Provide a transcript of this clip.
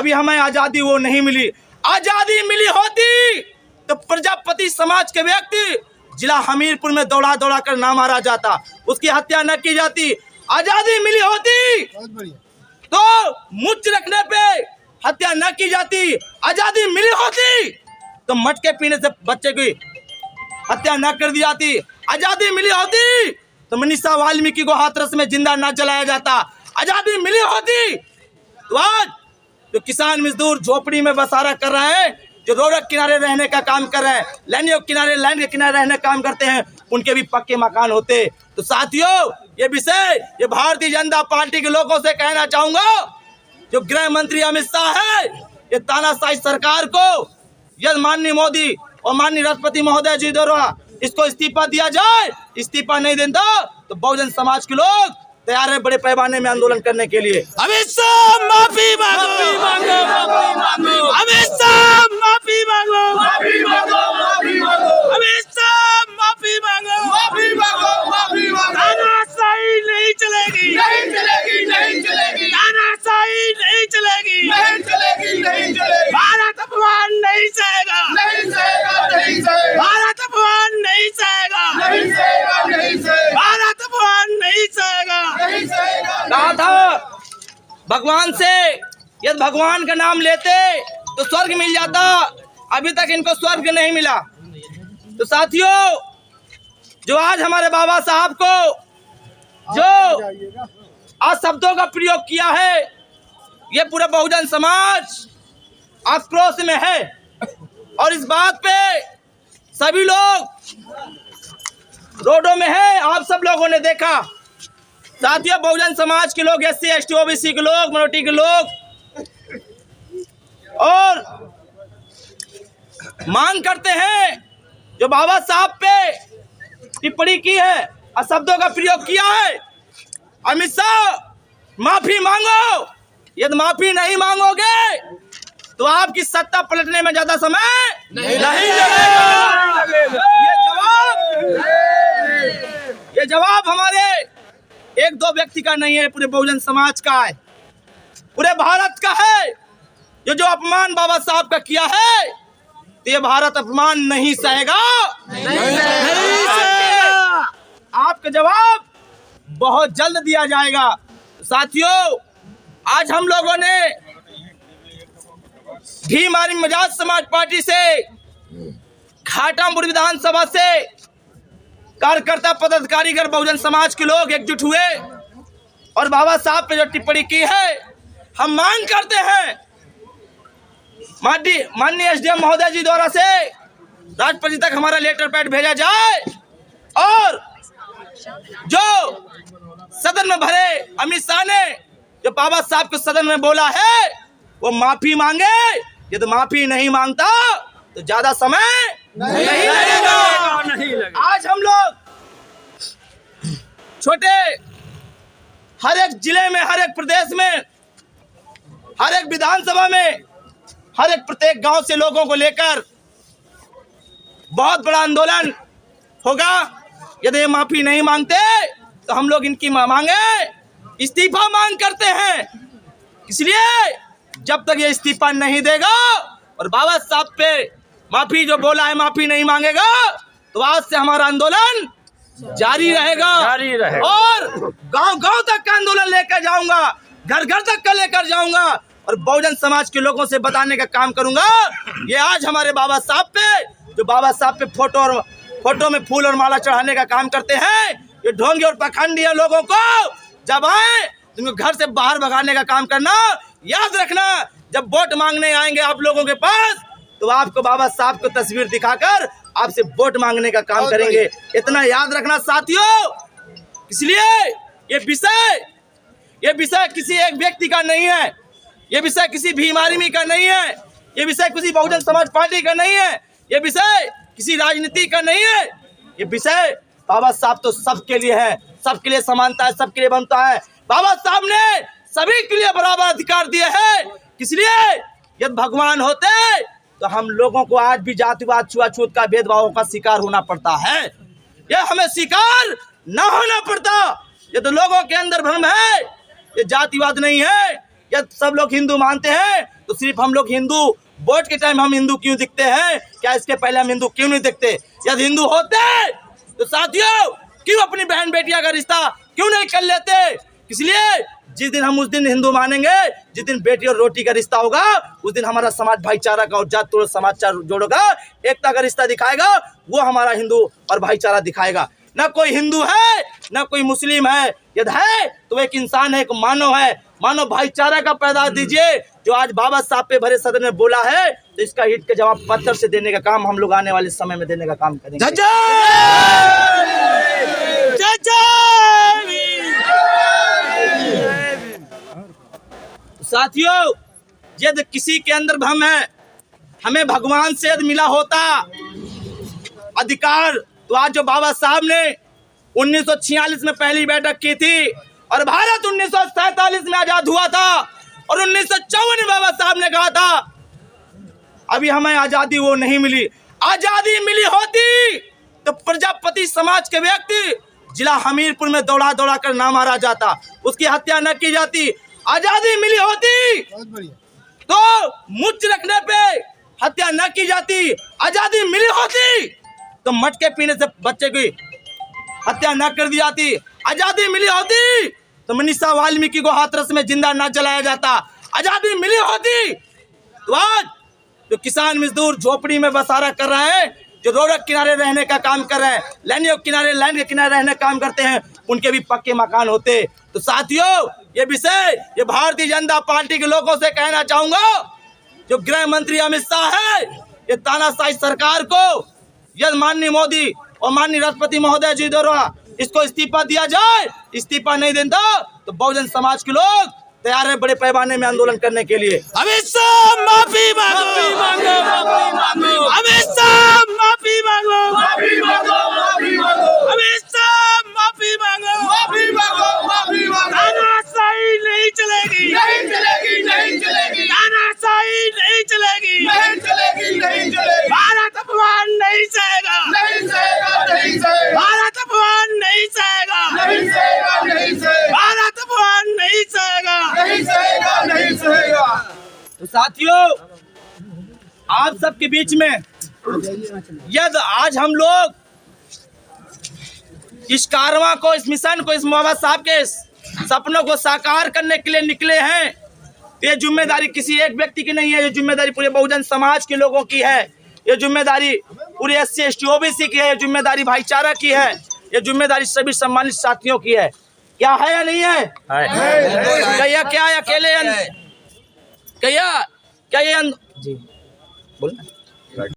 अभी हमें आजादी वो नहीं मिली। आजादी मिली होती तो प्रजापति समाज के व्यक्ति जिला हमीरपुर में दौड़ा दौड़ा कर ना मारा जाता, उसकी हत्या न की जाती। आजादी मिली होती तो मुच्छ रखने पे हत्या न की जाती। आजादी मिली होती तो मटके पीने से बच्चे की हत्या न कर दी जाती। आजादी मिली होती तो मनीषा वाल्मीकि को हाथरस में जिंदा न जलाया जाता। आजादी मिली होती तो आज जो किसान मजदूर झोपड़ी में बसारा कर रहे हैं, जो रोड के किनारे रहने का काम कर रहे हैं, लाइन के किनारे रहने का काम करते हैं, उनके भी पक्के मकान होते। तो साथियों, ये विषय ये भारतीय जनता पार्टी के लोगों से कहना चाहूंगा, जो गृह मंत्री अमित शाह है, ये तानाशाही सरकार को यदि माननीय मोदी और माननीय राष्ट्रपति महोदय जी द्वारा इसको इस्तीफा दिया जाए, इस्तीफा नहीं देता तो बहुजन समाज के लोग तैयार है बड़े पैमाने में आंदोलन करने के लिए। अमित शाह माफी मांगो, अमित शाह माफी मांगो, अमित शाह माफी मांगो, तानाशाही नहीं चलेगी, तानाशाही नहीं चलेगी, भारत अपमान नहीं सहेगा, भारत अपमान नहीं सहेगा, भारत अपमान नहीं सहेगा। कहा था भगवान से, यदि भगवान का नाम लेते तो स्वर्ग मिल जाता, अभी तक इनको स्वर्ग नहीं मिला। तो साथियों, जो आज हमारे बाबा साहब को जो आज शब्दों का प्रयोग किया है, ये पूरा बहुजन समाज आक्रोश में है और इस बात पे सभी लोग रोडों में है। आप सब लोगों ने देखा साथियों, बहुजन समाज के लोग, SC ST OBC के लोग, मिनोरिटी के लोग और मांग करते हैं, जो बाबा साहब पे टिप्पणी की है और शब्दों का प्रयोग किया है, अमित शाह माफी मांगो। यदि माफी नहीं मांगोगे तो आपकी सत्ता पलटने में ज्यादा समय नहीं लगेगा। ये जवाब हमारे एक दो व्यक्ति का नहीं है, पूरे बहुजन समाज का है, पूरे भारत का है। ये जो अपमान बाबा साहब का किया है, तो ये भारत अपमान नहीं सहेगा, नहीं सहेगा। आपका जवाब बहुत जल्द दिया जाएगा। साथियों, आज हम लोगों ने भीम आर्मी मजाज समाज पार्टी से, घाटामपुर विधानसभा से कार्यकर्ता पदाधिकारीगण बहुजन समाज के लोग एकजुट हुए और बाबा साहब पे जो टिप्पणी की है, हम मांग करते हैं माननीय SDM महोदय जी द्वारा से राष्ट्रपति तक हमारा लेटर पैड भेजा जाए और जो सदन में भरे अमित शाह ने जो बाबा साहब को सदन में बोला है, वो माफी मांगे। यदि माफी नहीं मांगता तो ज्यादा समय नहीं लगेगा। आज हम लोग छोटे हर एक जिले में, हर एक प्रदेश में, हर एक विधानसभा में, हर एक प्रत्येक गांव से लोगों को लेकर बहुत बड़ा आंदोलन होगा। यदि ये माफी नहीं मांगते तो हम लोग इनकी मांगे इस्तीफा मांग करते हैं। इसलिए जब तक ये इस्तीफा नहीं देगा और बाबा साहब पे माफी जो बोला है माफी नहीं मांगेगा, तो आज से हमारा आंदोलन जारी रहेगा और गांव गांव तक का आंदोलन लेकर जाऊंगा, घर घर तक का लेकर जाऊंगा और बहुजन समाज के लोगों से बताने का काम करूंगा। ये आज हमारे बाबा साहब पे, जो बाबा साहब पे फोटो में फूल और माला चढ़ाने का काम करते हैं, ये ढोंगी और पखंडी लोगों को जब आए तुमको घर से बाहर भगाने का काम करना। याद रखना, जब वोट मांगने आएंगे आप लोगों के पास, तो आपको बाबा साहब को तस्वीर दिखाकर आपसे वोट मांगने का काम करेंगे। इतना याद रखना साथियों। इसलिए ये विषय किसी एक व्यक्ति का नहीं है, ये विषय किसी भीम आर्मी का नहीं है, ये विषय किसी बहुजन समाज पार्टी का नहीं है, ये विषय किसी राजनीति का नहीं है। ये विषय बाबा साहब तो सबके लिए है, सबके लिए समानता है, सबके लिए बनता है। बाबा साहब ने सभी के लिए बराबर अधिकार दिए हैं। इसलिए यदि भगवान होते तो हम लोगों को आज भी जातिवाद, छुआछूत का, भेदभाव का शिकार होना पड़ता है। ये हमें शिकार न होना पड़ता। ये तो लोगों के अंदर भ्रम है, ये जातिवाद नहीं है, यदि सब लोग हिंदू मानते हैं तो सिर्फ हम लोग हिंदू वोट के टाइम हम हिंदू क्यों दिखते हैं? क्या इसके पहले हम हिंदू क्यों नहीं दिखते? यदि हिंदू होते तो साथियों क्यों अपनी बहन बेटियां का रिश्ता क्यों नहीं कर लेते? इसलिए जिस दिन हम उस दिन हिंदू मानेंगे, जिस दिन बेटी और रोटी का रिश्ता होगा, उस दिन हमारा समाज भाईचारा का और जात तोड़ समाज जोड़ेगा, एकता का रिश्ता दिखाएगा, वो हमारा हिंदू और भाईचारा दिखाएगा। ना कोई हिंदू है ना कोई मुस्लिम है, यदि है तो एक इंसान है, एक मानव है। मानव भाईचारा का पैदा दीजिए जो आज बाबा साहब पे भरे सदन में बोला है, तो इसका ईंट के जवाब पत्थर से देने का काम हम लोग आने वाले समय में देने का काम करेंगे। साथियों यदि किसी के अंदर भ्रम है, हमें भगवान से यदि मिला होता अधिकार, तो आज जो बाबा साहब ने 1946 में पहली बैठक की थी और भारत 1947 में आजाद हुआ था और 1954 में बाबा साहब ने कहा था अभी हमें आजादी वो नहीं मिली। आजादी मिली होती तो प्रजापति समाज के व्यक्ति जिला हमीरपुर में दौड़ा दौड़ा कर ना मारा जाता, उसकी हत्या न की जाती। आजादी मिली होती तो मुझ रखने पे हत्या न की जाती। आजादी मिली होती तो मटके पीने से बच्चे की हत्या न कर दी जाती। आजादी मिली होती तो मनीषा वाल्मीकि को हाथरस में जिंदा न जलाया जाता। आजादी मिली होती तो आज जो किसान मजदूर झोपड़ी में बसारा कर रहे हैं, जो रोड किनारे रहने का काम कर रहे हैं, लैंड के किनारे रहने का काम करते हैं, उनके भी पक्के मकान होते। तो साथियों ये विषय ये भारतीय जनता पार्टी के लोगों से कहना चाहूंगा, जो गृह मंत्री अमित शाह है, ये तानाशाही सरकार को यदि माननीय मोदी और माननीय राष्ट्रपति महोदय जी द्वारा इसको इस्तीफा दिया जाए, इस्तीफा नहीं देता तो बहुजन समाज के लोग तैयार है बड़े पैमाने में आंदोलन करने के लिए। अमित शाह माफी मांगो, अमित शाह माफी मांगो, अमित शाह माफी मांगो, तानाशाही नहीं चलेगी, तानाशाही नहीं चलेगी, भारत अपमान नहीं सहेगा, भारत अपमान नहीं सहेगा, भारत अपमान नहीं सहेगा। तो साथियों आप सबके बीच में यदि आज हम लोग इस कारवां को, इस मिशन को, इस बाबा साहब के सपनों को साकार करने के लिए निकले हैं, तो ये जिम्मेदारी किसी एक व्यक्ति की नहीं है, ये जिम्मेदारी पूरे बहुजन समाज के लोगों की है, ये जिम्मेदारी पूरे SC ST OBC की है, ये जिम्मेदारी भाईचारा की है, ये जिम्मेदारी सभी सम्मानित साथियों की है। क्या है या नहीं है? कहिया क्या अकेले क्या ये जी बोल